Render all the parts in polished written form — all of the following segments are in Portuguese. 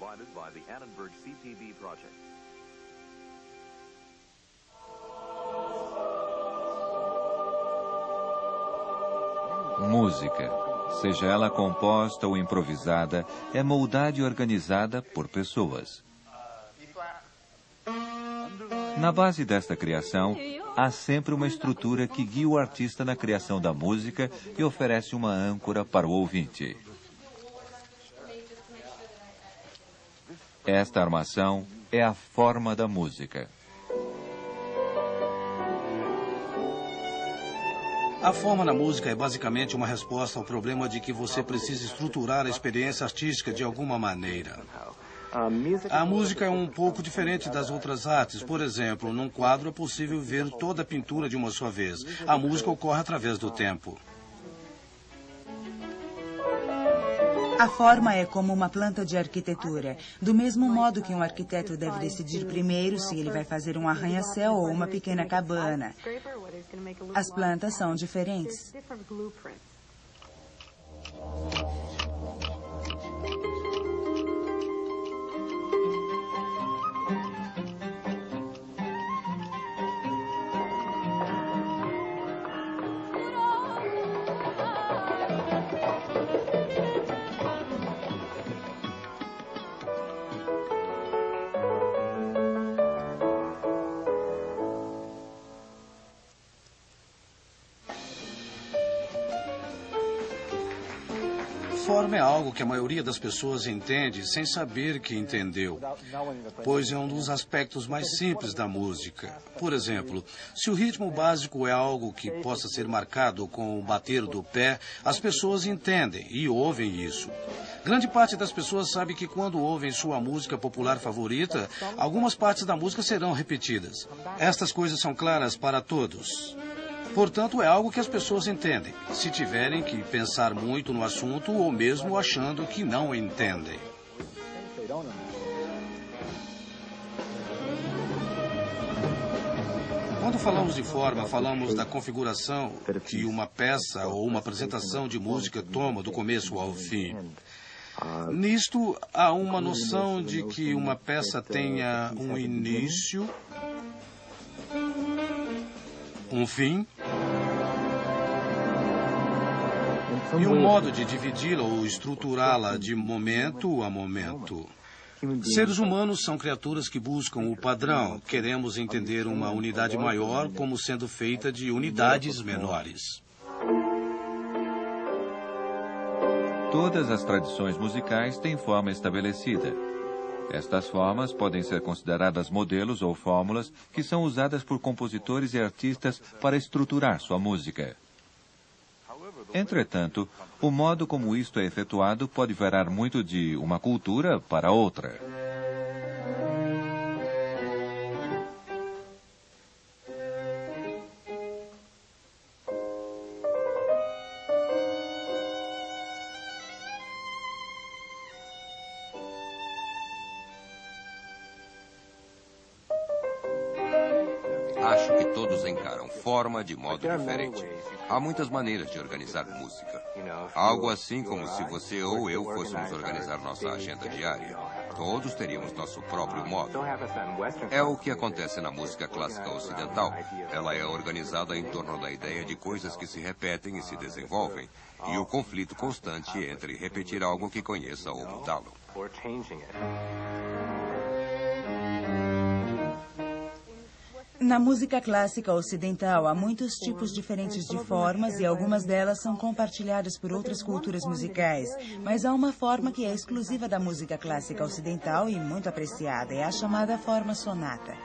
provided by the Annenberg CPB project. Música, seja ela composta ou improvisada, é moldada e organizada por pessoas. Na base desta criação, há sempre uma estrutura que guia o artista na criação da música e oferece uma âncora para o ouvinte. Esta armação é a forma da música. A forma na música é basicamente uma resposta ao problema de que você precisa estruturar a experiência artística de alguma maneira. A música é um pouco diferente das outras artes. Por exemplo, num quadro é possível ver toda a pintura de uma só vez. A música ocorre através do tempo. A forma é como uma planta de arquitetura. Do mesmo modo que um arquiteto deve decidir primeiro se ele vai fazer um arranha-céu ou uma pequena cabana. As plantas são diferentes. Forma é algo que a maioria das pessoas entende sem saber que entendeu, pois é um dos aspectos mais simples da música. Por exemplo, se o ritmo básico é algo que possa ser marcado com o bater do pé, as pessoas entendem e ouvem isso. Grande parte das pessoas sabe que quando ouvem sua música popular favorita, algumas partes da música serão repetidas. Estas coisas são claras para todos. Portanto, é algo que as pessoas entendem, se tiverem que pensar muito no assunto ou mesmo achando que não entendem. Quando falamos de forma, falamos da configuração que uma peça ou uma apresentação de música toma do começo ao fim. Nisto, há uma noção de que uma peça tenha um início, um fim e um modo de dividi-la ou estruturá-la de momento a momento. Seres humanos são criaturas que buscam o padrão. Queremos entender uma unidade maior como sendo feita de unidades menores. Todas as tradições musicais têm forma estabelecida. Estas formas podem ser consideradas modelos ou fórmulas que são usadas por compositores e artistas para estruturar sua música. Entretanto, o modo como isto é efetuado pode variar muito de uma cultura para outra. Acho que todos encaram forma de modo diferente. Há muitas maneiras de organizar música. Algo assim como se você ou eu fôssemos organizar nossa agenda diária. Todos teríamos nosso próprio modo. É o que acontece na música clássica ocidental. Ela é organizada em torno da ideia de coisas que se repetem e se desenvolvem, e o conflito constante entre repetir algo que conheça ou mudá-lo. Na música clássica ocidental, há muitos tipos diferentes de formas e algumas delas são compartilhadas por outras culturas musicais. Mas há uma forma que é exclusiva da música clássica ocidental e muito apreciada, é a chamada forma sonata.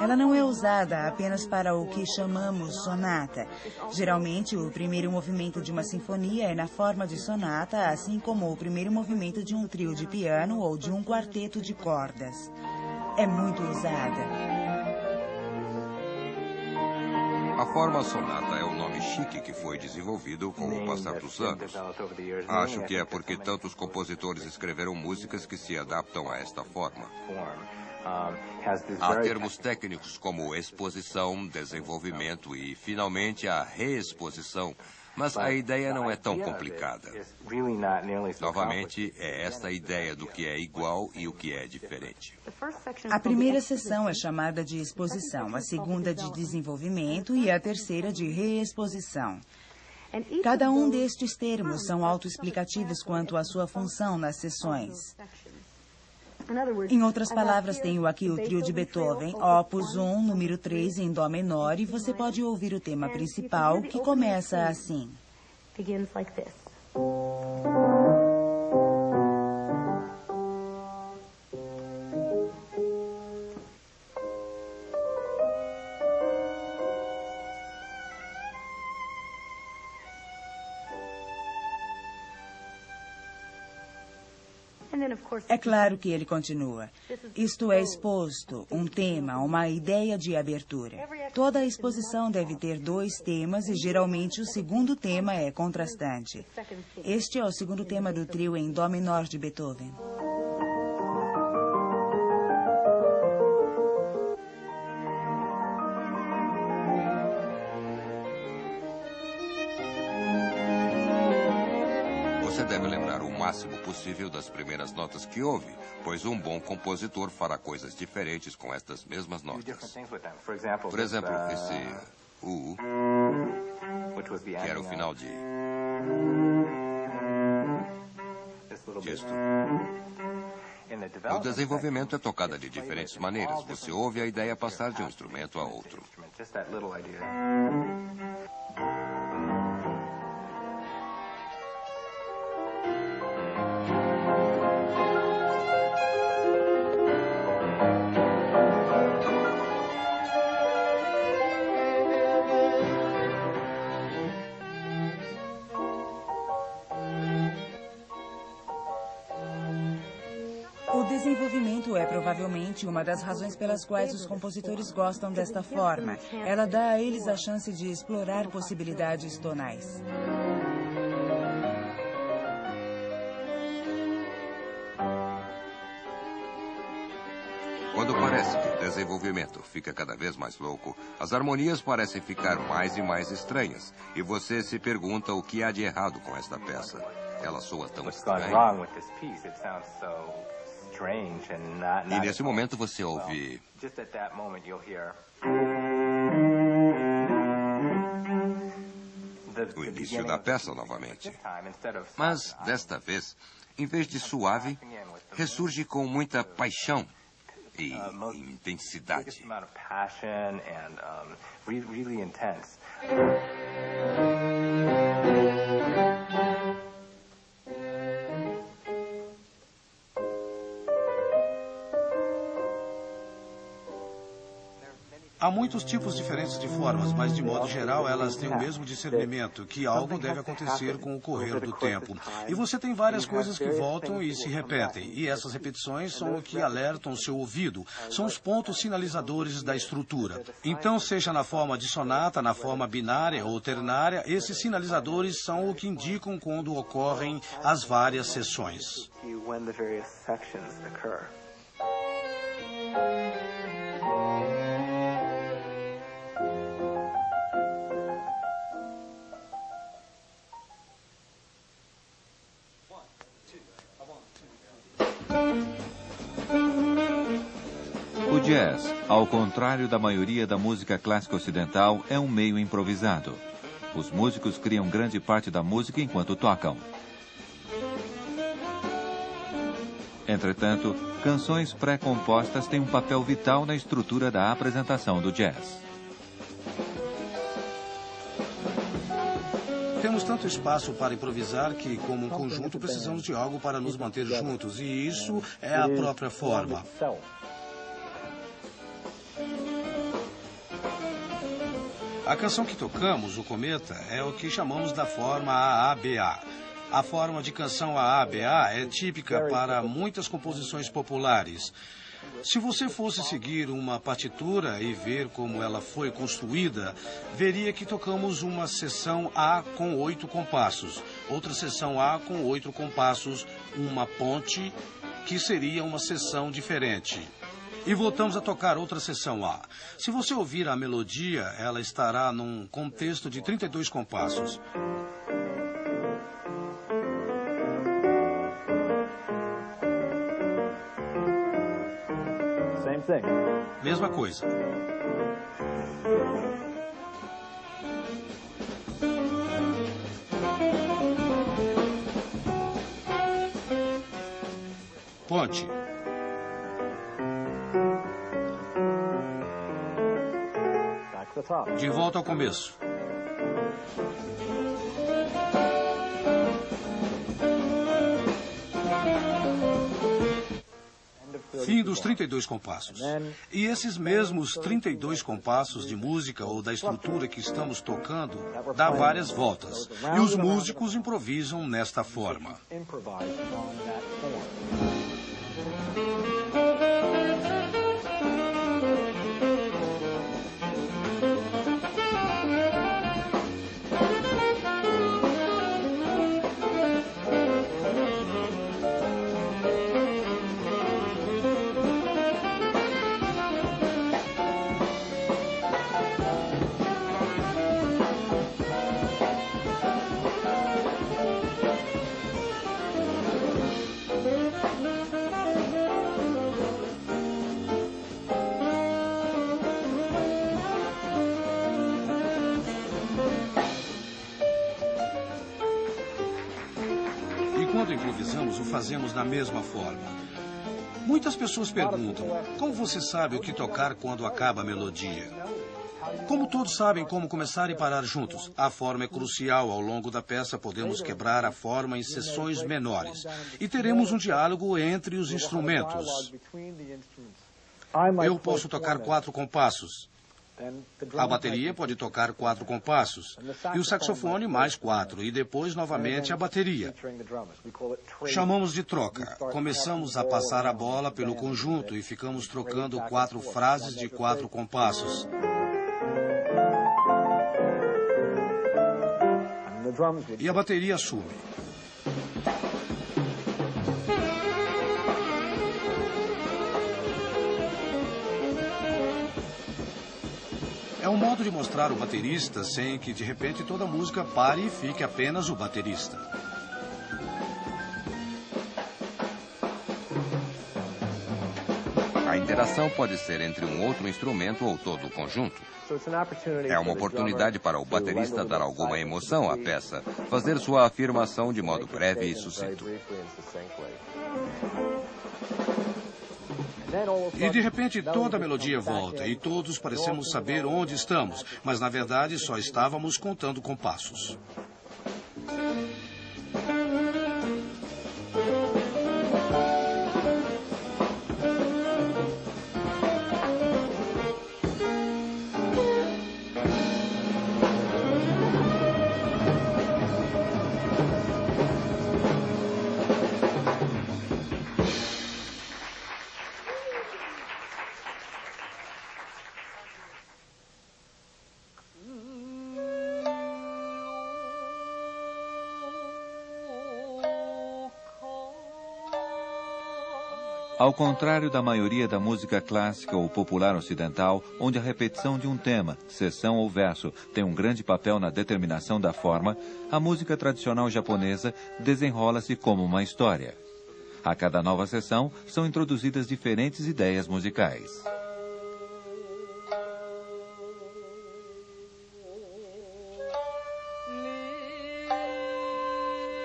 Ela não é usada apenas para o que chamamos sonata. Geralmente, o primeiro movimento de uma sinfonia é na forma de sonata, assim como o primeiro movimento de um trio de piano ou de um quarteto de cordas. É muito usada. A forma sonata é um nome chique que foi desenvolvido com o passar dos anos. Acho que é porque tantos compositores escreveram músicas que se adaptam a esta forma. Há termos técnicos como exposição, desenvolvimento e, finalmente, a reexposição, Mas a ideia não é tão complicada. Novamente, é esta a ideia do que é igual e o que é diferente. A primeira seção é chamada de exposição, a segunda de desenvolvimento e a terceira de reexposição. Cada um destes termos são autoexplicativos quanto à sua função nas sessões. Em outras palavras, tenho aqui o trio de Beethoven, Opus 1, número 3, em Dó menor, e você pode ouvir o tema principal, que começa assim. É claro que ele continua. Isto é exposto, um tema, uma ideia de abertura. Toda a exposição deve ter 2 temas e geralmente o segundo tema é contrastante. Este é o segundo tema do trio em Dó menor de Beethoven. Você deve lembrar o máximo possível das primeiras notas que ouve, pois um bom compositor fará coisas diferentes com estas mesmas notas. Por exemplo, esse U, que era o final disto. O desenvolvimento é tocado de diferentes maneiras. Você ouve a ideia passar de um instrumento a outro. O desenvolvimento é provavelmente uma das razões pelas quais os compositores gostam desta forma. Ela dá a eles a chance de explorar possibilidades tonais. Quando parece que o desenvolvimento fica cada vez mais louco, as harmonias parecem ficar mais e mais estranhas. E você se pergunta o que há de errado com esta peça. Ela soa tão estranha. E nesse momento você ouve... o início da peça novamente. Mas, desta vez, em vez de suave, ressurge com muita paixão e intensidade. Há muitos tipos diferentes de formas, mas de modo geral elas têm o mesmo discernimento, que algo deve acontecer com o correr do tempo. E você tem várias coisas que voltam e se repetem, e essas repetições são o que alertam o seu ouvido, são os pontos sinalizadores da estrutura. Então, seja na forma de sonata, na forma binária ou ternária, esses sinalizadores são o que indicam quando ocorrem as várias seções. O jazz, ao contrário da maioria da música clássica ocidental, é um meio improvisado. Os músicos criam grande parte da música enquanto tocam. Entretanto, canções pré-compostas têm um papel vital na estrutura da apresentação do jazz. Temos tanto espaço para improvisar que, como um conjunto, precisamos de algo para nos manter juntos, e isso é a própria forma. A canção que tocamos, o Cometa, é o que chamamos da forma AABA. A forma de canção AABA é típica para muitas composições populares. Se você fosse seguir uma partitura e ver como ela foi construída, veria que tocamos uma seção A com 8 compassos, outra seção A com 8 compassos, uma ponte, que seria uma seção diferente. E voltamos a tocar outra seção A. Se você ouvir a melodia, ela estará num contexto de 32 compassos. Mesma coisa. Ponte. De volta ao começo. Fim dos 32 compassos. E esses mesmos 32 compassos de música ou da estrutura que estamos tocando dá várias voltas. E os músicos improvisam nesta forma. Quando improvisamos, o fazemos da mesma forma. Muitas pessoas perguntam, como você sabe o que tocar quando acaba a melodia? Como todos sabem como começar e parar juntos, a forma é crucial. Ao longo da peça, podemos quebrar a forma em seções menores. E teremos um diálogo entre os instrumentos. Eu posso tocar 4 compassos. A bateria pode tocar 4 compassos. E o saxofone mais 4. E depois, novamente, a bateria. Chamamos de troca. Começamos a passar a bola pelo conjunto e ficamos trocando 4 frases de 4 compassos. E a bateria assume. É um modo de mostrar o baterista sem que, de repente, toda a música pare e fique apenas o baterista. A interação pode ser entre um outro instrumento ou todo o conjunto. É uma oportunidade para o baterista dar alguma emoção à peça, fazer sua afirmação de modo breve e sucinto. E de repente toda a melodia volta e todos parecemos saber onde estamos, mas na verdade só estávamos contando compassos. Ao contrário da maioria da música clássica ou popular ocidental, onde a repetição de um tema, seção ou verso tem um grande papel na determinação da forma, a música tradicional japonesa desenrola-se como uma história. A cada nova sessão são introduzidas diferentes ideias musicais.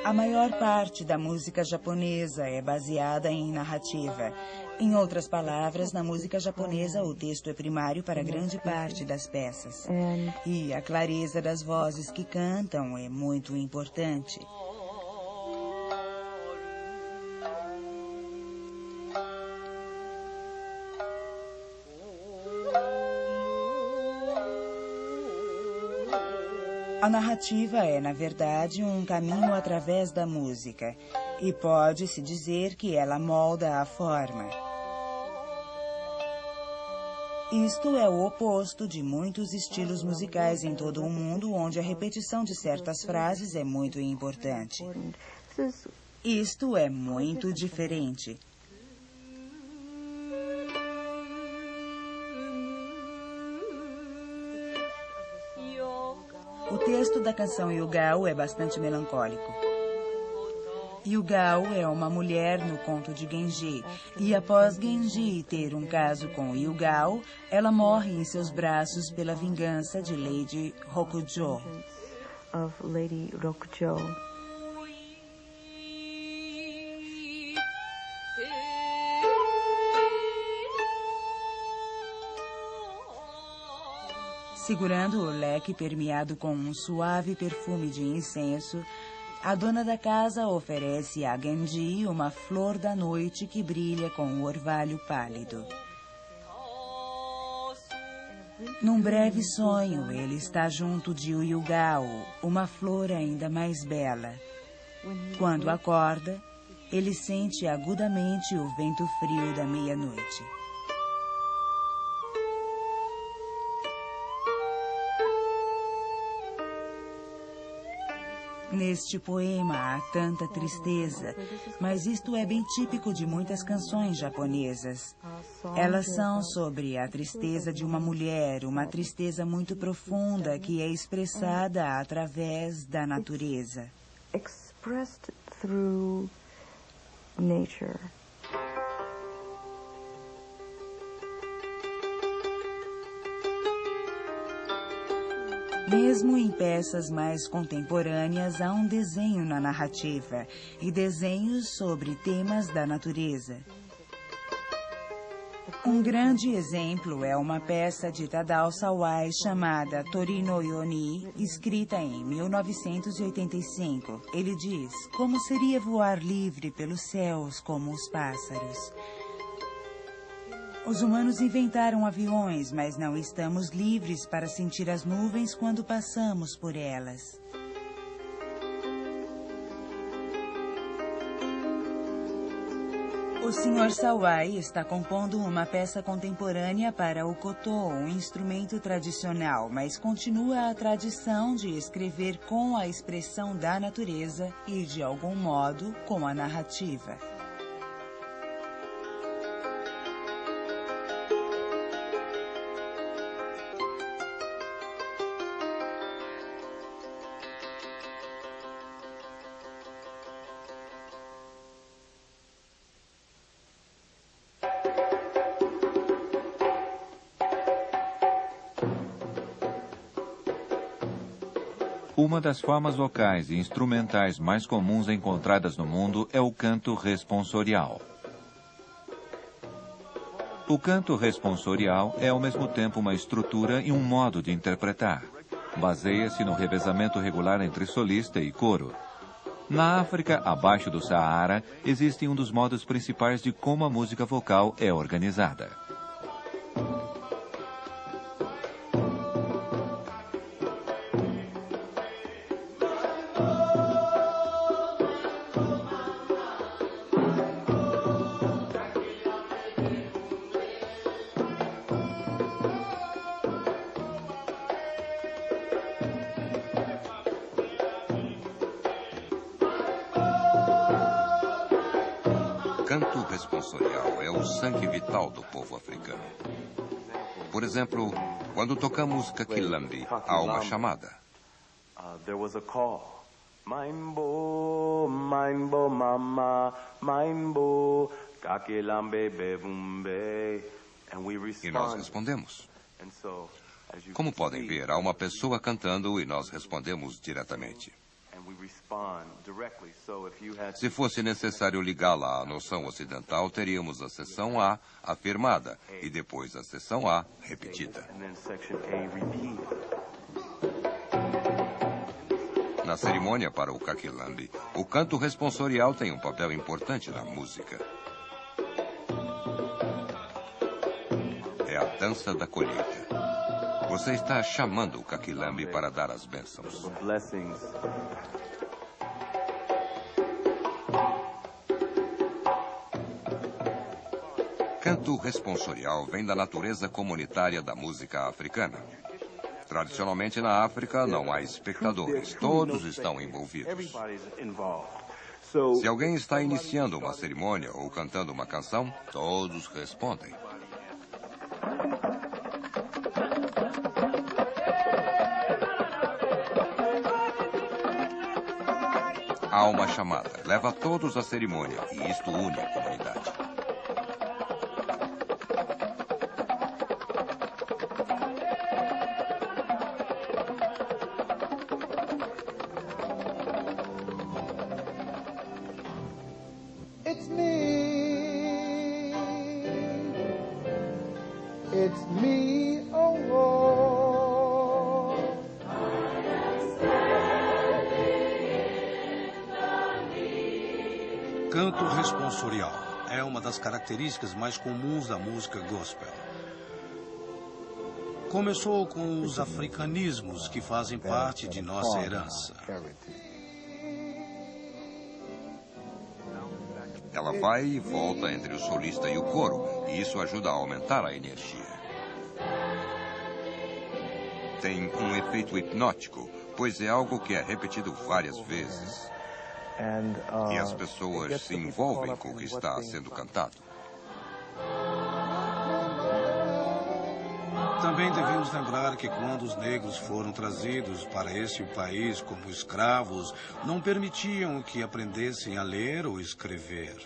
A maior parte da música japonesa é baseada em narrativa. Em outras palavras, na música japonesa, o texto é primário para grande parte das peças. E a clareza das vozes que cantam é muito importante. A narrativa é, na verdade, um caminho através da música, e pode-se dizer que ela molda a forma. Isto é o oposto de muitos estilos musicais em todo o mundo, onde a repetição de certas frases é muito importante. Isto é muito diferente. O texto da canção Yugao é bastante melancólico. Yugao é uma mulher no conto de Genji, e após Genji ter um caso com Yugao, ela morre em seus braços pela vingança de Lady Rokujo. Segurando o leque permeado com um suave perfume de incenso, a dona da casa oferece a Genji uma flor da noite que brilha com um orvalho pálido. Num breve sonho, ele está junto de Yugao, uma flor ainda mais bela. Quando acorda, ele sente agudamente o vento frio da meia-noite. Neste poema há tanta tristeza, mas isto é bem típico de muitas canções japonesas. Elas são sobre a tristeza de uma mulher, uma tristeza muito profunda que é expressada através da natureza. Expressed through nature. Mesmo em peças mais contemporâneas, há um desenho na narrativa e desenhos sobre temas da natureza. Um grande exemplo é uma peça de Tadao Sawai chamada Tori no Yoni, escrita em 1985. Ele diz: como seria voar livre pelos céus como os pássaros? Os humanos inventaram aviões, mas não estamos livres para sentir as nuvens quando passamos por elas. O Sr. Sawai está compondo uma peça contemporânea para o koto, um instrumento tradicional, mas continua a tradição de escrever com a expressão da natureza e, de algum modo, com a narrativa. Uma das formas vocais e instrumentais mais comuns encontradas no mundo é o canto responsorial. O canto responsorial é ao mesmo tempo uma estrutura e um modo de interpretar. Baseia-se no revezamento regular entre solista e coro. Na África, abaixo do Saara, existe um dos modos principais de como a música vocal é organizada. Canto responsorial é o sangue vital do povo africano. Por exemplo, quando tocamos Kakilambi, há uma chamada. There was a call. Maimbo, maimbo mama, maimbo, kakilambe bebumbe. And we E nós respond. respondemos. And so, as you Como can podem see, ver, há uma pessoa cantando e nós respondemos diretamente. and we respond directly. So if you had Se fosse necessário ligá-la à noção ocidental, teríamos a seção A afirmada e depois a seção A repetida. and then section A repeated. Na cerimônia para o Kakilambi, o canto responsorial tem um papel importante na música. É a dança da colheita. Você está chamando o Kakilambi para dar as bênçãos. The blessings. Canto responsorial vem da natureza comunitária da música africana. Tradicionalmente na África não há espectadores, todos estão envolvidos. Everybody's involved. So Se alguém está iniciando uma cerimônia ou cantando uma canção, todos respondem. Há uma chamada, leva todos à cerimônia, e isto une a comunidade. It's me, oh Lord. Canto responsorial é uma das características mais comuns da música gospel. Começou com os africanismos que fazem parte de nossa herança. Ela vai e volta entre o solista e o coro, e isso ajuda a aumentar a energia. Tem um efeito hipnótico, pois é algo que é repetido várias vezes. E as pessoas se envolvem com o que está sendo cantado. Também devemos lembrar que quando os negros foram trazidos para esse país como escravos, não permitiam que aprendessem a ler ou escrever.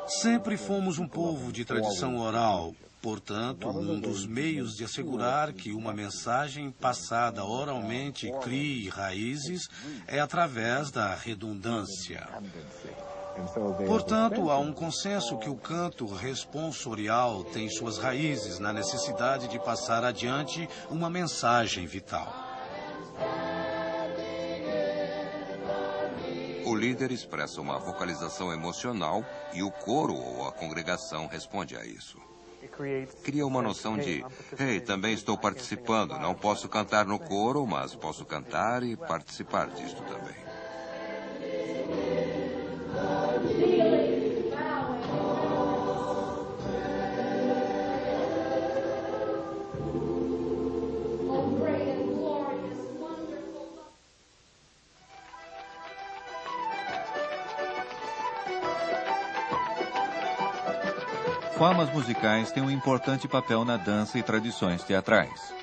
Sempre fomos um povo de tradição oral, portanto, um dos meios de assegurar que uma mensagem passada oralmente crie raízes é através da redundância. Portanto, há um consenso que o canto responsorial tem suas raízes na necessidade de passar adiante uma mensagem vital. O líder expressa uma vocalização emocional e o coro ou a congregação responde a isso. Cria uma noção de, hey, também estou participando, não posso cantar no coro, mas posso cantar e participar disto também. Formas musicais têm um importante papel na dança e tradições teatrais.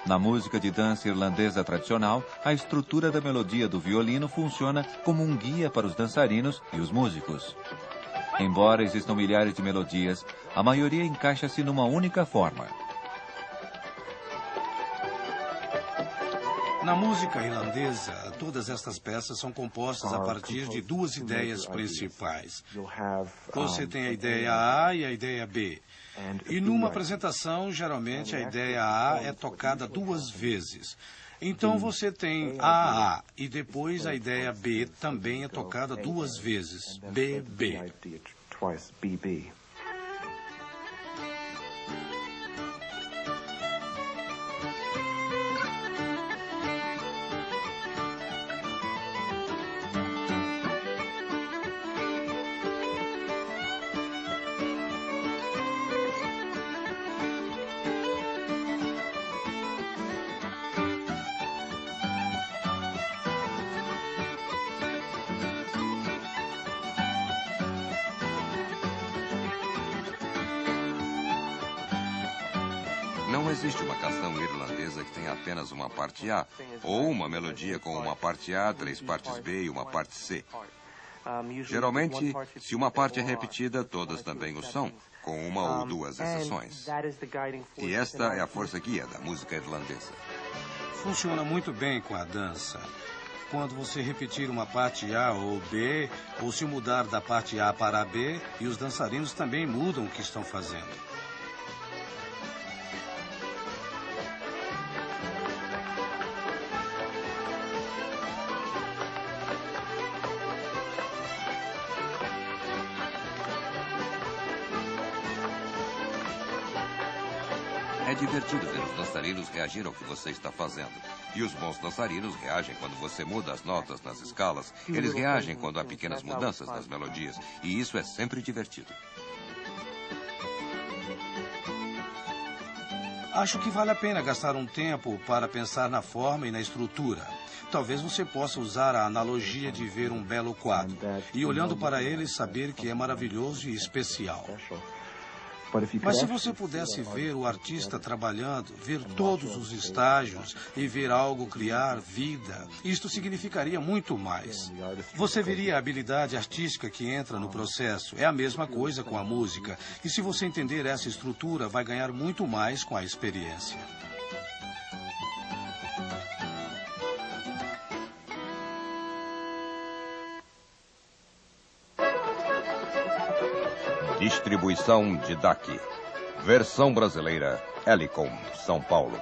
Na música de dança irlandesa tradicional, a estrutura da melodia do violino funciona como um guia para os dançarinos e os músicos. Embora existam milhares de melodias, a maioria encaixa-se numa única forma. Na música irlandesa, todas estas peças são compostas a partir de duas ideias principais. Você tem a ideia A e a ideia B. E numa apresentação, geralmente a ideia A é tocada duas vezes. Então você tem AA e depois a ideia B também é tocada duas vezes, BB. Não existe uma canção irlandesa que tenha apenas uma parte A, ou uma melodia com uma parte A, 3 partes B e uma parte C. Geralmente, se uma parte é repetida, todas também o são, com uma ou duas exceções. E esta é a força guia da música irlandesa. Funciona muito bem com a dança. Quando você repetir uma parte A ou B, ou se mudar da parte A para a B, e os dançarinos também mudam o que estão fazendo. É divertido ver os dançarinos reagir ao que você está fazendo. E os bons dançarinos reagem quando você muda as notas nas escalas. Eles reagem quando há pequenas mudanças nas melodias. E isso é sempre divertido. Acho que vale a pena gastar um tempo para pensar na forma e na estrutura. Talvez você possa usar a analogia de ver um belo quadro e, olhando para ele, saber que é maravilhoso e especial. Mas se você pudesse ver o artista trabalhando, ver todos os estágios e ver algo criar vida, isto significaria muito mais. Você veria a habilidade artística que entra no processo. É a mesma coisa com a música. E se você entender essa estrutura, vai ganhar muito mais com a experiência. Distribuição de DAC. Versão brasileira, Helicon, São Paulo.